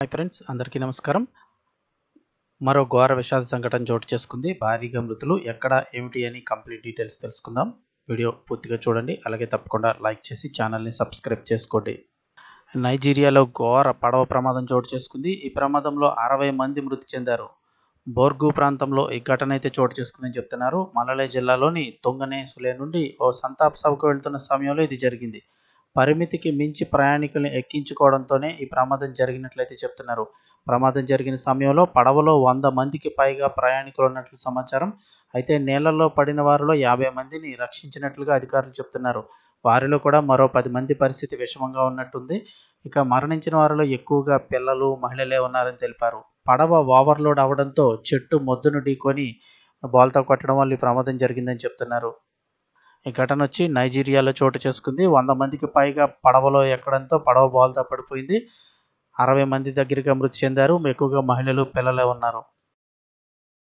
Hi friends, అందరికీ నమస్కారం. మరో ఘోర విషాద సంఘటన చోటు చేసుకుంది. భారీగా మృతులు ఎక్కడ, ఏమిటి అని కంప్లీట్ డీటెయిల్స్ తెలుసుకుందాం. వీడియో పూర్తిగా చూడండి. అలాగే తప్పకుండా లైక్ చేసి ఛానల్ని సబ్స్క్రైబ్ చేసుకోండి. నైజీరియాలో ఘోర పడవ ప్రమాదం చోటు చేసుకుంది. ఈ ప్రమాదంలో 60 మంది మృతి చెందారు. బోర్గు ప్రాంతంలో ఈ ఘటన అయితే చోటు చేసుకుందని చెప్తున్నారు. మలలే జిల్లాలోని తొంగనే సులే నుండి ఓ సంతాప సభకు వెళ్తున్న సమయంలో ఇది జరిగింది. పరిమితికి మించి ప్రయాణికుల్ని ఎక్కించుకోవడంతోనే ఈ ప్రమాదం జరిగినట్లయితే చెప్తున్నారు. ప్రమాదం జరిగిన సమయంలో పడవలో 100 మందికి పైగా ప్రయాణికులు ఉన్నట్లు సమాచారం. అయితే నీళ్లలో పడిన వారిలో 50 మందిని రక్షించినట్లుగా అధికారులు చెప్తున్నారు. వారిలో కూడా మరో 10 మంది పరిస్థితి విషమంగా ఉన్నట్టుంది. ఇక మరణించిన వారిలో ఎక్కువగా పిల్లలు, మహిళలే ఉన్నారని తెలిపారు. పడవ ఓవర్లోడ్ అవడంతో చెట్టు మొద్దును ఢీకొని బోల్తా కొట్టడం వల్ల ఈ ప్రమాదం జరిగిందని చెప్తున్నారు. ఈ ఘటన వచ్చి నైజీరియాలో చోటు చేసుకుంది. 100 మందికి పైగా పడవలో ఎక్కడంతో పడవ బోల్తా పడిపోయింది. 60 మంది దగ్గరగా మృతి చెందారు. ఎక్కువగా మహిళలు, పిల్లలే ఉన్నారు.